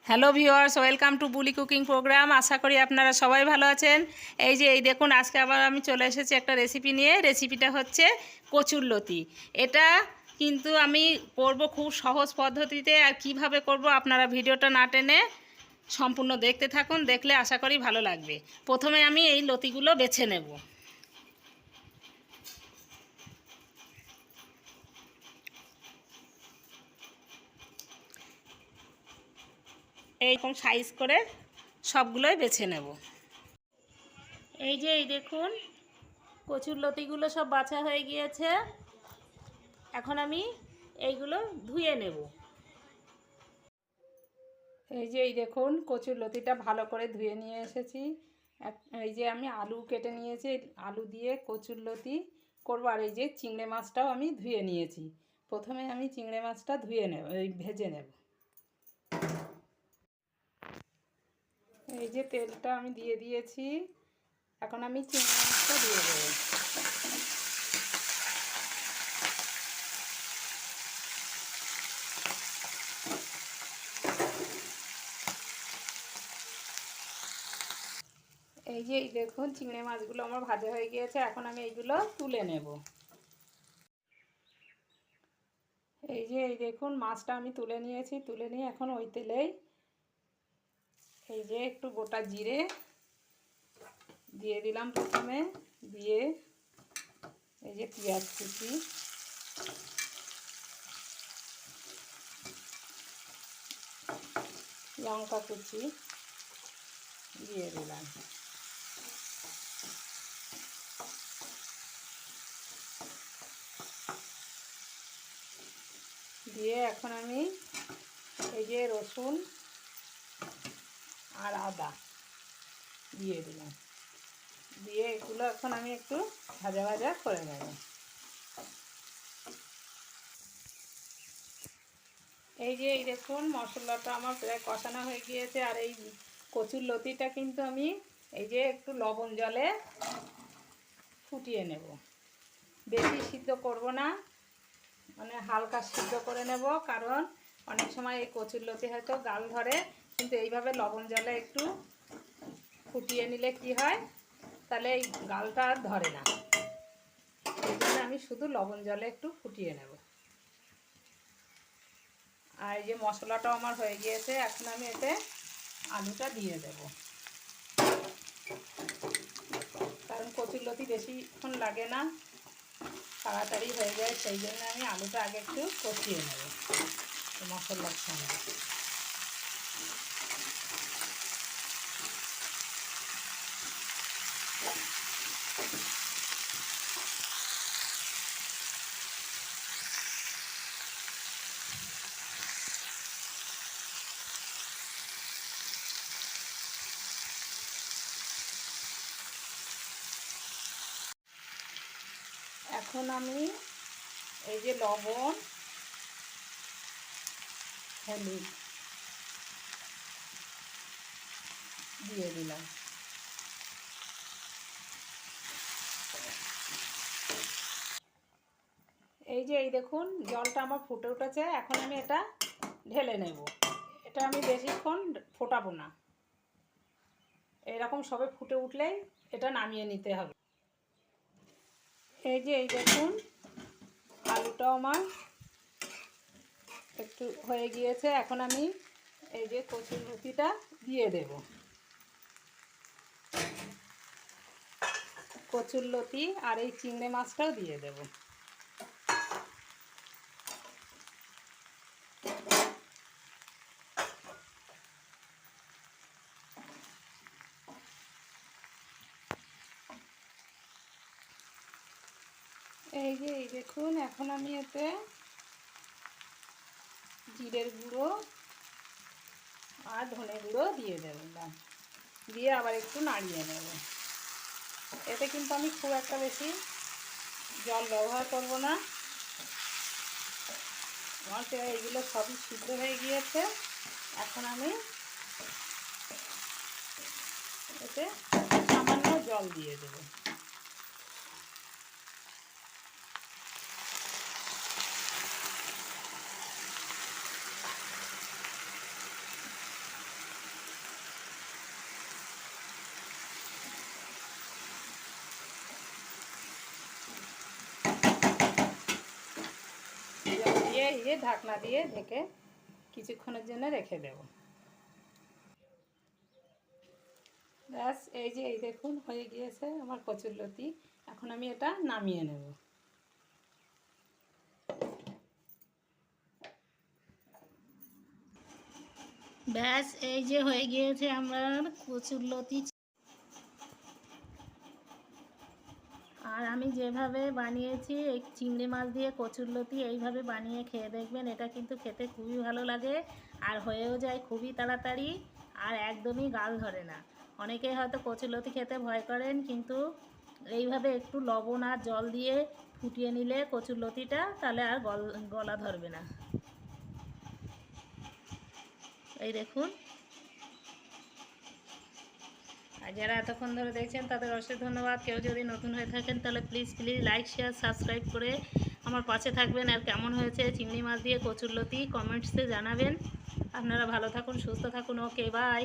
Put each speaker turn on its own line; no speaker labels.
Hello viewers, welcome to বুলি cooking program. আশা করি আপনারা সবাই ভালো আছেন। এই দেখুন, আজকে আবার আমি চলে এসেছি একটা রেসিপি নিয়ে। রেসিপিটা হচ্ছে কচুরলতি। এটা কিন্তু আমি করব খুব সহজ পদ্ধতিতে। আর কিভাবে করব আপনারা ভিডিওটা না টেনে সম্পূর্ণ দেখতে থাকুন, দেখলে আশা করি ভালো লাগবে। প্রথমে আমি এই লতিগুলো বেছে নেব। এইরকম সাইজ করে সবগুলোই বেছে নেব। এই দেখুন, কচুরলতিগুলো সব বাছা হয়ে গিয়েছে। এখন আমি এইগুলো ধুয়ে নেব। এই দেখুন, কচুরলতিটা ভালো করে ধুয়ে নিয়ে এসেছি। এই যে আমি আলু কেটে নিয়েছি, আলু দিয়ে কচুরলতি করবো। আর এই যে চিংড়ি মাছটাও আমি ধুয়ে নিয়েছি। প্রথমে আমি চিংড়ি মাছটা ধুয়ে নেব, ভেজে নেব। এই যে তেলটা আমি দিয়ে দিয়েছি, এখন আমি চিংড়ি মাছটা দিয়ে দেবো। এই দেখুন, চিংড়ি মাছগুলো আমার ভাজা হয়ে গিয়েছে। এখন আমি এইগুলো তুলে নেব। এই দেখুন, মাছটা আমি তুলে নিয়েছি। তুলে নিয়ে এখন ওই তেলেই এই যে একটু গোটা জিরে দিয়ে দিলাম প্রথমে। দিয়ে এই যে পেঁয়াজ কুচি, লঙ্কা কুচি দিয়ে দিলাম। দিয়ে এখন আমি এই যে রসুন আর আদা দিয়ে দিলাম। দিয়ে এগুলো এখন আমি একটু ভাজা ভাজা করে নেব। এই দেখুন, মশলাটা আমার প্রায় কষানো হয়ে গিয়েছে। আর এই কচুরলতিটা কিন্তু আমি এই যে একটু লবণ জলে ফুটিয়ে নেব। বেশি সিদ্ধ করব না, মানে হালকা সিদ্ধ করে নেব। কারণ অনেক সময় এই কচুরলতি হয়তো গাল ধরে, কিন্তু এইভাবে লবণ জলে একটু ফুটিয়ে নিলে কি হয়, তাহলে এই গালটা আর ধরে না। এই জন্য আমি শুধু লবণ জলে একটু ফুটিয়ে নেব। আর এই যে মশলাটাও আমার হয়ে গিয়েছে, এখন আমি এতে আলুটা দিয়ে দেব। কারণ কচুরলতি বেশিক্ষণ লাগে না, তাড়াতাড়ি হয়ে যায়। সেই জন্য আমি আলুটা আগে একটু কষিয়ে নেব মশলার সঙ্গে। এখন আমি এই যে লবণ, হলুদ দিয়ে দিলাম। এই দেখুন, জলটা আমার ফুটে উঠেছে। এখন আমি এটা ঢেলে নেব। এটা আমি বেশিক্ষণ ফোটাবো না, এইরকম সবে ফুটে উঠলেই এটা নামিয়ে নিতে হবে। এই দেখুন, আলুটাও আমার একটু হয়ে গিয়েছে। এখন আমি এই যে কচুরলতিটা দিয়ে দেব। কচুরলতি আর এই চিংড়ি মাছটাও দিয়ে দেব। এই দেখুন, এখন আমি এতে জিরের গুঁড়ো আর ধনে গুঁড়ো দিয়ে দিলাম। দিয়ে আবার একটু নাড়িয়ে নেব। এতে কিন্তু আমি খুব একটা বেশি জল ব্যবহার করব না। আমার প্রায় এগুলো সবই সিদ্ধ হয়ে গিয়েছে। এখন আমি এতে সামান্য জল দিয়ে দেব। এই যে ঢাকনা দিয়ে ঢেকে কিছুক্ষণের জন্য রেখে দেব। ব্যাস এই দেখুন হয়ে গিয়েছে আমার কচুরলতি। এখন আমি এটা নামিয়ে নেব। ব্যাস এই যে হয়ে গিয়েছে আমার কচুরলতি। আর আমি যেভাবে বানিয়েছি এই চিংড়ি মাছ দিয়ে কচুরলতি এইভাবে বানিয়ে খেয়ে দেখবেন, এটা কিন্তু খেতে খুবই ভালো লাগে আর হয়েও যায় খুবই তাড়াতাড়ি আর একদমই গাল ধরে না। অনেকে হয়তো কচুরলতি খেতে ভয় করেন, কিন্তু এইভাবে একটু লবণ আর জল দিয়ে ফুটিয়ে নিলে কচুরলতিটা তাহলে আর গলা ধরবে না। এই দেখুন, আর যারা এতক্ষণ ধরে দেখছেন তাদের অশেষ ধন্যবাদ। কেউ যদি নতুন হয়ে থাকেন তাহলে প্লিজ লাইক শেয়ার সাবস্ক্রাইব করে আমার পাশে থাকবেন। আর কেমন হয়েছে চিংড়ি মাছ দিয়ে কচুরলতি কমেন্টসে জানাবেন। আপনারা ভালো থাকুন, সুস্থ থাকুন। ওকে, বাই।